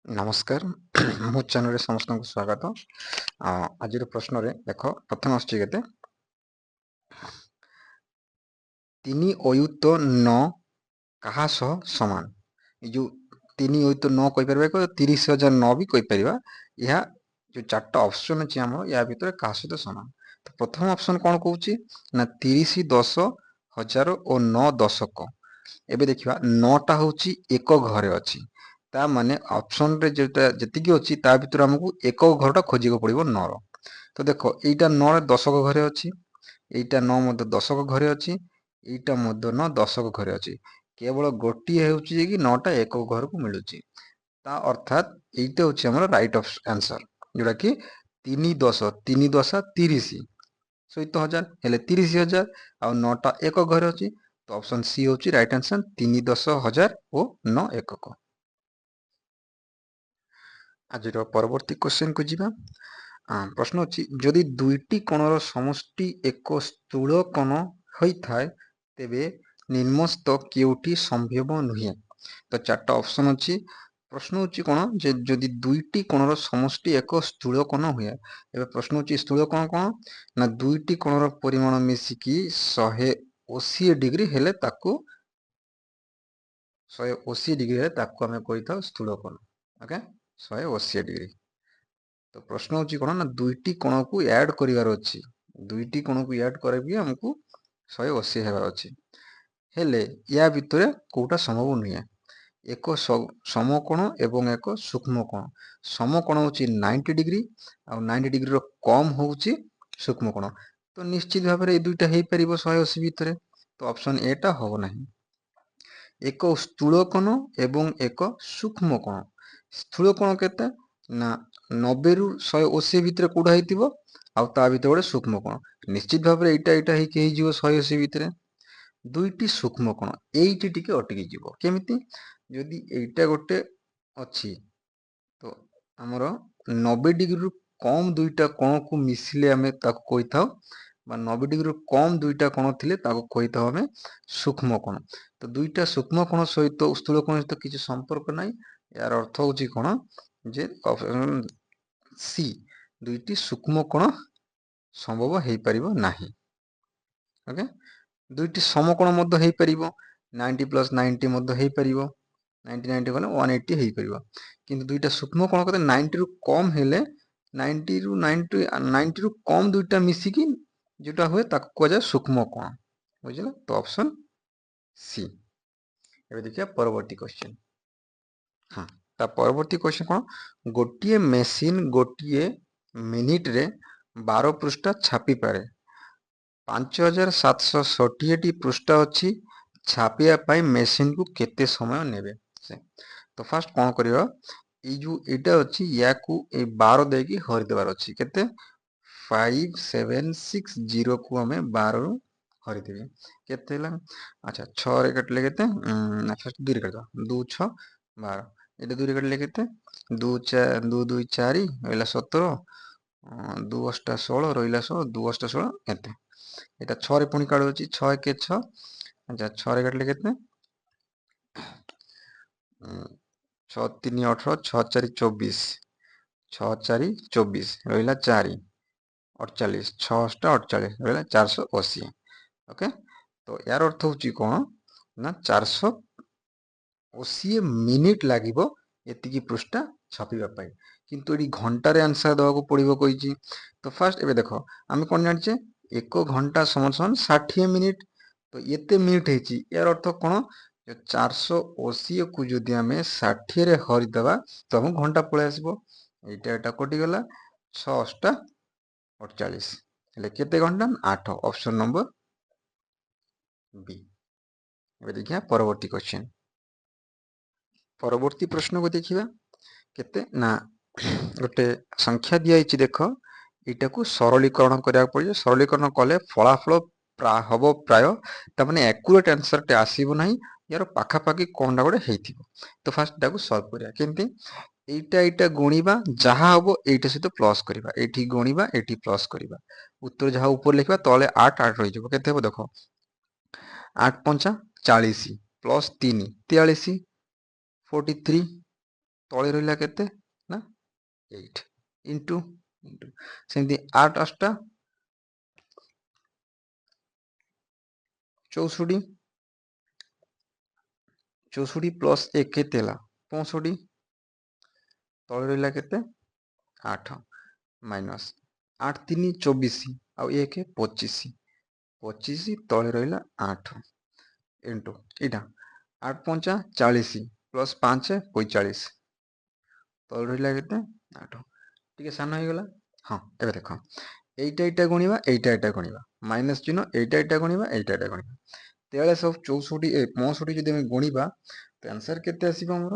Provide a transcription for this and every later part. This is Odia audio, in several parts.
ନମସ୍କାର ମୋ ଚ୍ୟାନେଲରେ ସମସ୍ତଙ୍କୁ ସ୍ୱାଗତ। ଆଜିର ପ୍ରଶ୍ନରେ ଦେଖ ପ୍ରଥମ ଆସୁଛି କେତେ 3 ଅୟୁତ 9 କାହା ସହ ସମାନ। ଏ ଯୋଉ 3 ଅୟୁତ 9 କହିପାରିବା 30,009 ବି କହିପାରିବା। ଏହା ଯୋଉ ଚାରିଟା ଅପସନ ଅଛି ଆମର ୟା ଭିତରେ କାହା ସହିତ ସମାନ। ତ ପ୍ରଥମ ଅପସନ କଣ କହୁଛି ନା 30 10 1000 ଓ 9 ଦଶକ। ଏବେ ଦେଖିବା 9ଟା ହଉଛି ଏକ ଘରେ ଅଛି, ତା ମାନେ ଅପସନରେ ଯେଟା ଯେତିକି ଅଛି ତା ଭିତରୁ ଆମକୁ ଏକ ଘରଟା ଖୋଜିବାକୁ ପଡିବ 9ର। ତ ଦେଖ ଏଇଟା 9 ଦଶକ ଘରେ ଅଛି, ଏଇଟା 9 ମଧ୍ୟ ଦଶକ ଘରେ ଅଛି, ଏଇଟା ମଧ୍ୟ 9 ଦଶକ ଘରେ ଅଛି। କେବଳ ଗୋଟିଏ ହେଉଛି ଯେ କି 9ଟା ଏକ ଘରକୁ ମିଳୁଛି। ତା ଅର୍ଥାତ୍ ଏଇଟା ହେଉଛି ଆମର ରାଇଟ୍ ଆନ୍ସର, ଯୋଉଟା କି 3 10 3 10 30 ସହିତ 1000 ହେଲେ 30,000 ଆଉ 9ଟା ଏକ ଘରେ ଅଛି। ତ ଅପସନ ସି ହେଉଛି ରାଇଟ୍ ଆନ୍ସର 3 10 1000 ଓ 9 ଏକକ। ଆଜିର ପରବର୍ତ୍ତୀ କ୍ୱେଶ୍ଚନକୁ ଯିବା। ପ୍ରଶ୍ନ ଅଛି ଯଦି ଦୁଇଟି କୋଣର ସମଷ୍ଟି ଏକ ସ୍ଥୂଳ କୋଣ ହୋଇଥାଏ ତେବେ ନିମ୍ନସ୍ଥ କେଉଁଟି ସମ୍ଭବ ନୁହେଁ। ତ ଚାରିଟା ଅପସନ ଅଛି। ପ୍ରଶ୍ନ ହେଉଛି କ'ଣ ଯେ ଯଦି ଦୁଇଟି କୋଣର ସମଷ୍ଟି ଏକ ସ୍ଥୂଳ କୋଣ ହୁଏ। ଏବେ ପ୍ରଶ୍ନ ହେଉଛି ସ୍ଥୂଳ କୋଣ କ'ଣ ନା ଦୁଇଟି କୋଣର ପରିମାଣ ମିଶିକି 180 ଡିଗ୍ରୀ ହେଲେ ତାକୁ 180 ଡିଗ୍ରୀରେ ତାକୁ ଆମେ କହିଥାଉ ସ୍ଥୂଳ କୋଣ। Okay, 180 degree. ତ ପ୍ରଶ୍ନ ହେଉଛି କ'ଣ ନା ଦୁଇଟି କୋଣକୁ ଆଡ୍ କରିବାର ଅଛି, ଦୁଇଟି କୋଣକୁ ଆଡ୍ କରିବି ଆମକୁ 180 ହେବାର ଅଛି। ହେଲେ ୟା ଭିତରେ କୋଉଟା ସମ୍ଭବ ନୁହେଁ। ଏକ ସମକୋଣ ଏବଂ ଏକ ସୂକ୍ଷ୍ମ କୋଣ। ସମକୋଣ ହେଉଛି 90 ଡିଗ୍ରୀ ଆଉ 90 ଡିଗ୍ରୀର କମ୍ ହେଉଛି ସୂକ୍ଷ୍ମ କୋଣ। ତ ନିଶ୍ଚିତ ଭାବରେ ଏଇ ଦୁଇଟା ହେଇପାରିବ 180 ଭିତରେ। ତ ଅପସନ ଏ ଟା ହବ ନାହିଁ। ଏକ ସ୍ଥୂଳ କୋଣ ଏବଂ ଏକ ସୂକ୍ଷ୍ମ କୋଣ। ସ୍ଥୂଳ କୋଣ କେତେ ନା 90ରୁ 180 ଭିତରେ କୋଉଟା ହେଇଥିବ ଆଉ ତା ଭିତରେ ଗୋଟେ ସୂକ୍ଷ୍ମ କୋଣ। ନିଶ୍ଚିତ ଭାବରେ ଏଇଟା ହେଇକି ହେଇଯିବ 180 ଭିତରେ। ଦୁଇଟି ସୂକ୍ଷ୍ମ କୋଣ ଏଇଠି ଟିକେ ଅଟକି ଯିବ। କେମିତି? ଯଦି ଏଇଟା ଗୋଟେ ଅଛି ତ ଆମର 90 ଡିଗ୍ରୀରୁ କମ୍ ଦୁଇଟା କୋଣକୁ ମିଶିଲେ ଆମେ ତାକୁ କହିଥାଉ ବା 90 ଡିଗ୍ରୀରୁ କମ୍ ଦୁଇଟା କୋଣ ଥିଲେ ତାକୁ କହିଥାଉ ଆମେ ସୂକ୍ଷ୍ମ କୋଣ। ତ ଦୁଇଟା ସୂକ୍ଷ୍ମ କୋଣ ସହିତ ସ୍ଥୂଳ କୋଣ ସହିତ କିଛି ସମ୍ପର୍କ ନାହିଁ। ଏହାର ଅର୍ଥ ହେଉଛି କ'ଣ ଯେ ସି ଦୁଇଟି ସୂକ୍ଷ୍ମ କୋଣ ସମ୍ଭବ ହେଇପାରିବ ନାହିଁ। ଓକେ, ଦୁଇଟି ସମକୋଣ ମଧ୍ୟ ହେଇପାରିବ, 90 ପ୍ଲସ୍ 90 ମଧ୍ୟ ହେଇପାରିବ, 90 90 ଗଲେ 180 ହେଇପାରିବ। କିନ୍ତୁ ଦୁଇଟା ସୂକ୍ଷ୍ମ କୋଣ କେତେ 90ରୁ କମ୍ ହେଲେ 90ରୁ କମ୍ ଦୁଇଟା ମିଶିକି ଯୋଉଟା ହୁଏ ତାକୁ କୁହାଯାଏ ସୂକ୍ଷ୍ମ କୋଣ। ବୁଝିଲ? ତ ଅପସନ ସି। ଏବେ ଦେଖିବା ପରବର୍ତ୍ତୀ କ୍ୱେଶ୍ଚନ। ହଁ, ତା ପରବର୍ତ୍ତୀ କ୍ୱେଶ୍ଚନ କ'ଣ ଗୋଟିଏ ମେସିନ୍ ଗୋଟିଏ ମିନିଟରେ 12 ପୃଷ୍ଠା ଛାପିପାରେ। 5760ଟି ପୃଷ୍ଠା ଅଛି, ଛାପିବା ପାଇଁ ମେସିନକୁ କେତେ ସମୟ ନେବେ? ତ ଫାର୍ଷ୍ଟ କ'ଣ କରିବା, ଏଇ ଯୋଉ ଏଇଟା ଅଛି ୟାକୁ ଏଇ 12 ଦେଇକି ହରିଦେବାର ଅଛି। କେତେ? 5760କୁ ଆମେ 12ରୁ ହରିଦେବେ। କେତେ ହେଲା? ଆଚ୍ଛା, 6ରେ କାଟିଲେ କେତେ? ଫାର୍ଷ୍ଟ 2ରେ କାଟିଦେବା। 2 6 12। ଏଇଟା 2ରେ କାଟିଲେ କେତେ? 2 2 4 ରହିଲା 17, 2 8 16 ରହିଲା 16, 2 8 16 ଏତେ। এটা 6ରେ ପୁଣି କାଢୁଛି 6 1 6। ଆଚ୍ଛା, 6ରେ କାଟିଲେ କେତେ? 6 3 18, 6 4 24, 6 4 24 ରହିଲା 4 48, 6 8 48 ରହିଲା 480। ଓକେ, ତ ୟାର ଅର୍ଥ ହେଉଛି କ'ଣ ନା 480 ମିନିଟ୍ ଲାଗିବ ଏତିକି ପୃଷ୍ଠା ଛାପିବା ପାଇଁ। କିନ୍ତୁ ଏଠି ଘଣ୍ଟାରେ ଆନ୍ସର ଦେବାକୁ ପଡ଼ିବ କହିଛି। ତ ଫାର୍ଷ୍ଟ ଏବେ ଦେଖ ଆମେ କ'ଣ ଜାଣିଛେ 1 ଘଣ୍ଟା ସମାନ 60 ମିନିଟ୍। ତ ଏତେ ମିନିଟ୍ ହେଇଛି, ଏହାର ଅର୍ଥ କ'ଣ 480କୁ ଯଦି ଆମେ 60ରେ ହରିଦେବା ତ ଆମକୁ ଘଣ୍ଟା ପଳେଇ ଆସିବ। ଏଇଟା କଟିଗଲା, 6 8 48 ହେଲେ କେତେ ଘଣ୍ଟା? 8। ଅପସନ ନମ୍ବର ବି। ଏବେ ଦେଖିବା ପରବର୍ତ୍ତୀ କ୍ୱେଶ୍ଚନ। ପରବର୍ତ୍ତୀ ପ୍ରଶ୍ନକୁ ଦେଖିବା। କେତେ ନା ଗୋଟେ ସଂଖ୍ୟା ଦିଆଯାଇଛି, ଦେଖ ଏଇଟାକୁ ସରଳୀକରଣ କରିବାକୁ ପଡ଼ିବ। ସରଳୀକରଣ କଲେ ଫଳାଫଳ ହବ ପ୍ରାୟ, ତାମାନେ ଆକୁରେଟ୍ ଆନ୍ସରଟେ ଆସିବ ନାହିଁ, ୟାର ପାଖାପାଖି କ'ଣଟା ଗୋଟେ ହେଇଥିବ। ତ ଫାର୍ଷ୍ଟ ଏଟାକୁ ସଲ୍ଭ କରିବା। କେମିତି? ଏଇଟା ଗୁଣିବା, ଯାହା ହବ ଏଇଟା ସହିତ ପ୍ଲସ୍ କରିବା, ଏଇଠି ଗୁଣିବା ଏଇଠି ପ୍ଲସ୍ କରିବା। ଉତ୍ତର ଯାହା ଉପରେ ଲେଖିବା ତଳେ 8 8 ରହିଯିବ। କେତେ ହେବ ଦେଖ, 8 5 40 ପ୍ଲସ୍ 3 43 43 ତଳେ ରହିଲା କେତେ ନା 8 ଇଣ୍ଟୁ ସେମିତି 8 8 64 64 ପ୍ଲସ୍ 1 କେତେ ହେଲା 65 ତଳେ ରହିଲା କେତେ 8 ମାଇନସ୍ 8 3 24 ଆଉ 1 25 25 ତଳେ ରହିଲା 8 ଇଣ୍ଟୁ ଏଇଟା 8 5 40 ପ୍ଲସ୍ 5 45 ତଳେ ରହିଲା କେତେ 8 ଟିକେ ସାନ ହେଇଗଲା ହଁ ଏବେ ଦେଖ এইটা ଗଣିବା এইটা ଗଣିବା ମାଇନସ୍ ଚିହ୍ନ এইଟା ଗଣିବା এইଟା ଗଣିବା ତେବେଳେ ସବୁ 64 ଯଦି ଆମେ ଗଣିବା ତ ଆନ୍ସର କେତେ ଆସିବ ଆମର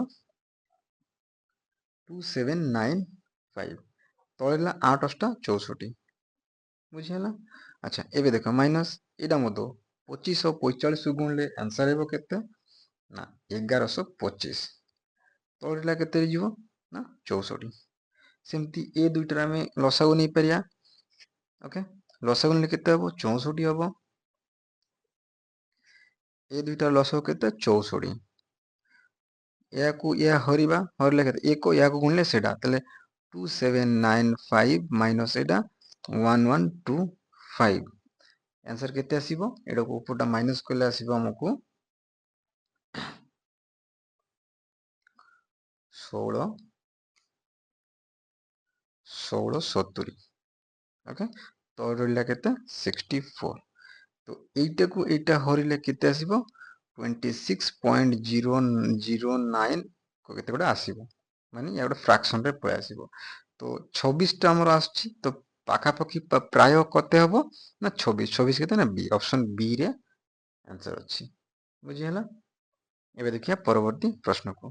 2795 ତଳେ ହେଲା 8 8 64 ବୁଝିହେଲା ଆଚ୍ଛା ଏବେ ଦେଖ ମାଇନସ୍ ଏଇଟା ମଧ୍ୟ 2545 ଗୁଣିଲେ ଆନ୍ସର ହେବ କେତେ ନା 1125 ତଳେ ହେଲା କେତେ ହେଇଯିବ ନା 64 ସେମିତି ଏ ଦୁଇଟାରେ ଆମେ ଲସାଗୁ ନେଇପାରିବା ଓକେ ଲସାଗୁ ନେଲେ କେତେ ହେବ 64 ହେବ ଏ ଦୁଇଟା ଲସାଗୁ କେତେ 64 ଏହାକୁ ଏହା ହରିଲେ କେତେ ଏକ ଏହାକୁ ଗୁଣିଲେ ସେଇଟା ତାହେଲେ 2795 ମାଇନସ୍ ଏଇଟା 1125 आंसर केते आसीबो एडा को ऊपरटा माइनस करले आसीबो हमकु 16 1670 ओके तो रहला केते 64 तो एटा को एटा हरिले केते आसीबो 26.009 को केते गोटा आसीबो माने या गोटा फ्रैक्शन रे पय आसीबो तो 26 टा हमर आछि तो पाखापाखि प्राय कते हबो ना 26 केते ना बी ऑप्शन बी रे आंसर अछि बुझिहला एबे देखिया परवर्ती प्रश्न को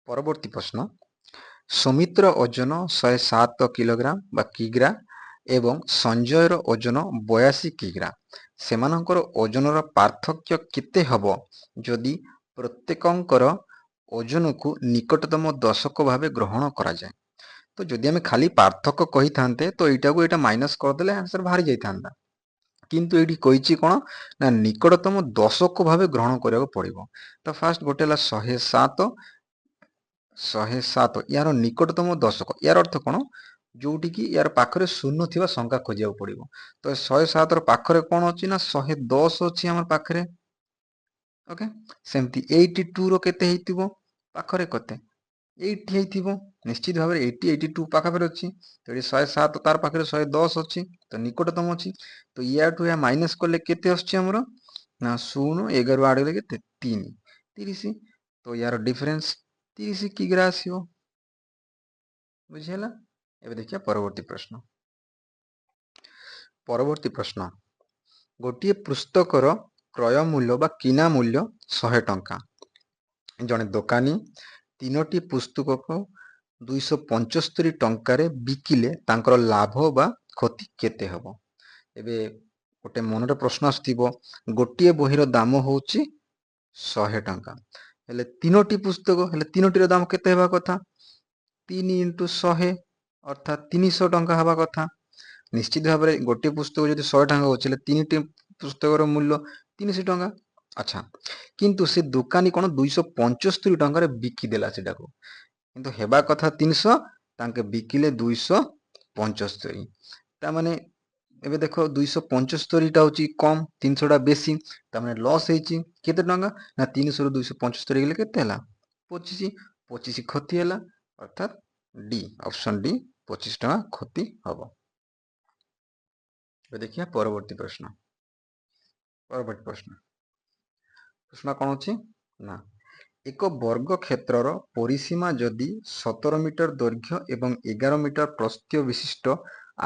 परवर्ती प्रश्न सुमित्र ओजन 107 किलोग्राम बा किग्रा एवं संजयर ओजन 82 किग्रा सेमानकर ओजनर पार्थक्य केते हबो जदि प्रत्येकंकर ओजन को निकटतम दशक भावे ग्रहण करा जाए तो जदि आमे खाली पार्थक्य कहि थांते तो एटा को एटा माइनस कर देले आंसर बाहर जाई थांता किंतु एठी कहिछि कोन ना निकटतम दशक भावे ग्रहण करिया पड़िबो तो फास्ट गोटे ला 107 107 यार निकटतम दशक यार अर्थ कोन जोटी की यार पाखरे शून्य थिबा संख्या खोजिया पड़िबो तो 107 रो पाखरे कोन अछि ना 110 अछि हमर पाखरे ओके सेमती 82 रो केते हेतिबो पाखरे कते 80 हेतिबो निश्चित भाबरे 80 82 पाखरे अछि तो 107 तार पाखरे 110 अछि तो निकटतम अछि तो या टू या माइनस करले केते अछि हमरो ना 0 11 आडले केते 3 30 तो यार डिफरेंस 30 किग्रा आसीबो बुझिहेला एबे देखिया परवर्ती प्रश्न गोटिए पुस्तकर क्रय मूल्य बा किना मूल्य 100 टंका जने दोकानी तीनोटी पुस्तक को 275 टंकारे बिकिले तांकर लाभ बा क्षति केते हबो एबे गोटे मनरे प्रश्न आस्थिबो गोटिए बहिर दाम होउची 100 टंका हेले तीनोटी पुस्तक हेले तीनोटी रो दाम केते हेबा कथा 3 × 100 अर्थात 300 टंका हवा कथा निश्चित भाबरे गोटे पुस्तक जदि 100 टंका होचले तीनटी पुस्तकर मूल्य 300 टंका अच्छा किंतु से दुकानी कोन 275 टंका रे बिकी देला सेटाको किंतु हेबा कथा 300 तांके बिकिले 275 ता माने एबे देखो 275 टा होची कम 300 टा बेसी ता माने लॉस हेची केते टंका ना 300 रो 275 गेले केते हला 25 25 क्षति हला अर्थात डी ऑप्शन डी 25 टंका क्षति हबो एबे देखिया परवर्ती प्रश्न प्रश्न कोन अछि ना एक वर्ग क्षेत्रर परिसीमा जदि 17 मीटर दैर्घ्य एवं 11 मीटर प्रस्थ्य विशिष्ट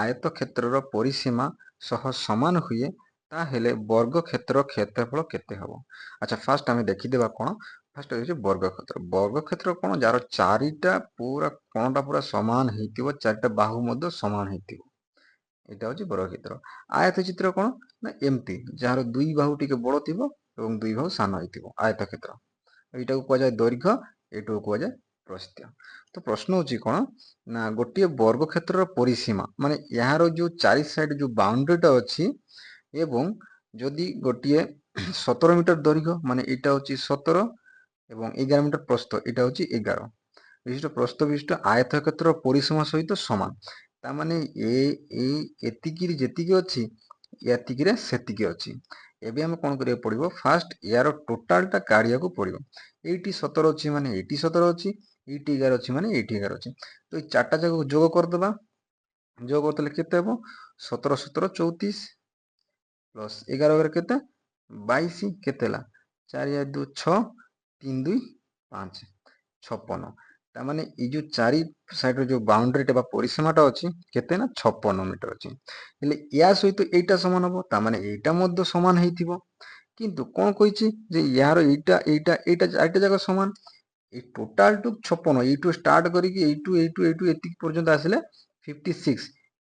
आयत क्षेत्रर परिसीमा सह समान हुए ताहेले वर्ग क्षेत्र क्षेत्रफल केते हबो अच्छा फास्ट आमे देखि देबा कोन फास्ट होय वर्ग क्षेत्र कोन जार चारिटा पूरा कोनटा पूरा समान हेतिबो चारिटा बाहु मध्य समान हेतिबो एटा होची वर्ग क्षेत्र आयत चित्र कोन ना एमती जार दुई बाहु टिके बड़ थिबो एवं दुई बाहु सानो हेतिबो आयत क्षेत्र एटा को जाय दैर्घ्य एटा को जाय प्रस्थ्य तो प्रश्न होची कोन ना गोटिए वर्ग क्षेत्रर परिसीमा माने यार जो चारि साइड जो बाउंड्रीटा अछि एवं जदि गोटिए 17 मीटर दैर्घ्य माने एटा होची 17 এবং 11 মিটার প্রস্থ, এটা হচ্ছে 11 বিশিষ্ট প্রস্থ বিশিষ্ট আয়তক্ষেত্র পরিসীমা সহিত সমান। তার মানে এই ଏତିକିରେ ଯେତିକି ଅଛି ଏତିକିରେ ସେତିକି ଅଛି। ଏବେ ଆମେ କ'ଣ କରିବାକୁ ପଡ଼ିବ, ଫାଷ୍ଟ ୟାର ଟୋଟାଲଟା କାଢ଼ିବାକୁ ପଡ଼ିବ। ଏଇଠି 17 ଅଛି ମାନେ ଏଇଠି 17 ଅଛି, ଏଇଠି 11 ଅଛି ମାନେ ଏଇଠି 11 ଅଛି। ତ ଏଇ ଚାରିଟା ଯାକ ଯୋଗ କରିଦେବା। ଯୋଗ କରିଦେଲେ କେତେ ହେବ? 17 17 34 ପ୍ଲସ୍ 11 11 କେତେ? 22 କେତେ ହେଲା? 4 2 6 3 2 5 56। তার মানে এই যে চারি সাইডর যে বাউন্ডারিটা বা পরিসীমাটা ଅଛି কেতে না 56 মিটার ଅଛି। ହେଲେ ୟା ସହିତ ଏଇଟା ସମାନ ହବ, ତା ମାନେ ଏଇଟା ମଧ୍ୟ ସମାନ ହେଇଥିବ। କିନ୍ତୁ କ'ଣ କହିଛି ଯେ ୟାର ଏଇଟା ଏଇଟା ଏଇଟା ଚାରିଟା ଯାକ ସମାନ। এই টোটালটু 56, এইটু ଷ୍ଟାର୍ଟ କରିକି ଏଇଟୁ ଏତିକି ପର୍ଯ୍ୟନ୍ତ ଆସିଲେ 56,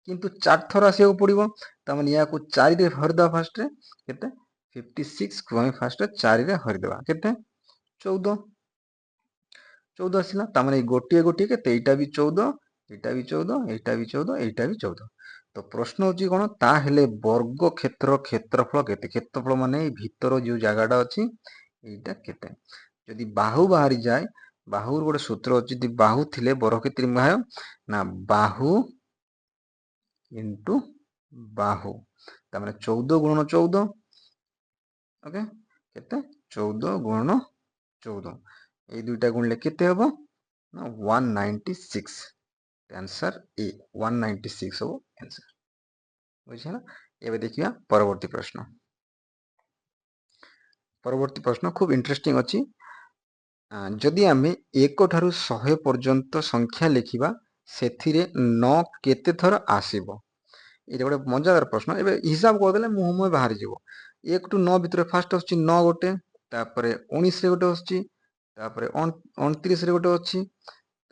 କିନ୍ତୁ 4 ଥର ଆସିବାକୁ ପଡ଼ିବ। ତାମାନେ ୟାକୁ 4ରେ ହରିଦେବା ଫାଷ୍ଟରେ, କେତେ? 56କୁ ଆମେ ଫାଷ୍ଟରେ 4ରେ ହରିଦେବା, କେତେ? 14 ଆସିଲା। ତାମାନେ ଏଇ ଗୋଟିଏ ଗୋଟିଏ କେତେ? ଏଇଟା ବି 14, ଏଇଟା ବି 14, ଏଇଟା ବି 14, ଏଇଟା ବି 14। ତ ପ୍ରଶ୍ନ ହେଉଛି କ'ଣ? ତାହେଲେ ବର୍ଗ କ୍ଷେତ୍ର କ୍ଷେତ୍ରଫଳ କେତେ? କ୍ଷେତ୍ରଫଳ ମାନେ ଏଇ ଭିତର ଯେଉଁ ଜାଗାଟା ଅଛି এইটা କେତେ? ଯଦି ବାହୁ ବାହାରିଯାଏ, ବାହୁର ଗୋଟେ ସୂତ୍ର ଅଛି, ଯଦି ବାହୁ ଥିଲେ ବର୍ଗ ତ୍ରିମାହ ନା ବାହୁ ଇଣ୍ଟୁ ବାହୁ, ତାମାନେ 14 ଗୁଣନ 14, ଓକେ, କେତେ? 14 ଗୁଣନ 14, এই দুইটা গুণলে কেতে হব না 196। आंसर ए 196 হব आंसर। বুঝছেন? এবার দেখিবা পরবর্তী প্রশ্ন। পরবর্তী প্রশ্ন খুব ইন্টারেস্টিং ଅଛି। ଯଦି ଆମେ 1 ଠାରୁ 100 ପର୍ଯ୍ୟନ୍ତ ସଂଖ୍ୟା ଲେଖିବା, ସେଥିରେ 9 କେତେ ଥର ଆସିବ? ଏଇଟା ଗୋଟେ ମଜାଦାର ପ୍ରଶ୍ନ। ଏବେ ହିସାବ କରିଦେଲେ ମୁହଁ ବାହାରିଯିବ। 1 ଟୁ 9 ଭିତରେ ଫାଷ୍ଟ ଆସୁଛି 9 ଗୋଟେ, ତାପରେ 19ରେ ଗୋଟେ ଆସୁଛି, ତାପରେ 29ରେ ଗୋଟେ ଅଛି,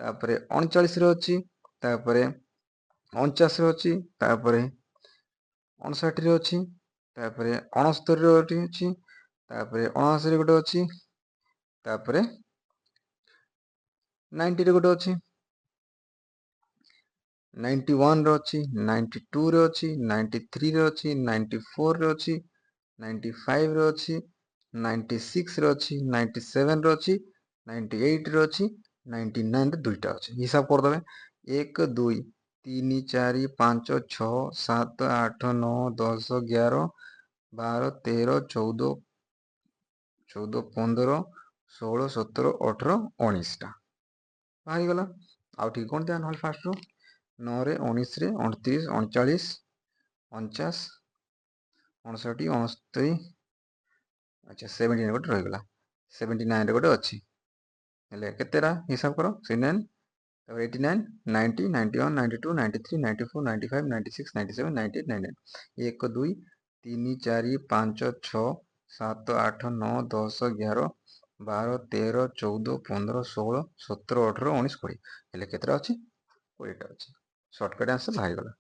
ତାପରେ 39ରେ ଅଛି, ତାପରେ 49ରେ ଅଛି, ତାପରେ 59ରେ ଅଛି, ତାପରେ 69ରେ ଗୋଟେ ଅଛି, ତାପରେ 79ରେ ଗୋଟେ ଅଛି, ତାପରେ 90ରେ ଗୋଟେ ଅଛି, 91ରେ ଅଛି, 92ରେ ଅଛି, 93ରେ ଅଛି, 94ରେ ଅଛି, 95ରେ ଅଛି, 96ରେ ଅଛି, 97ରେ ଅଛି, 98ରେ ଅଛି, 99ରେ ଦୁଇଟା ଅଛି। ହିସାବ କରିଦେବେ 1 2 3 4 5 6 7 8 9 10 11 12 13 14 15 16 17 18 19ଟା ବାହାରିଗଲା। ଆଉ ଟିକେ କ'ଣ ଦେବା ନହେଲେ ଫାଷ୍ଟରୁ 9ରେ 19ରେ 29 39 49 59 69, ଆଚ୍ଛା 79 ଗୋଟେ ରହିଗଲା, 79ରେ ଗୋଟେ ଅଛି। ହେଲେ କେତେଟା ହିସାବ କର? 69, ତାପରେ 89 90 91 92 93 94 95 96 97 98 99। 1 2 3 4 5 6 7 8 9 10 11 12 13 14 15 16 17 18 19 20। ହେଲେ କେତେଟା ଅଛି? 20ଟା ଅଛି। ସର୍ଟକଟ୍ ଆନ୍ସର ବାହାରିଗଲା।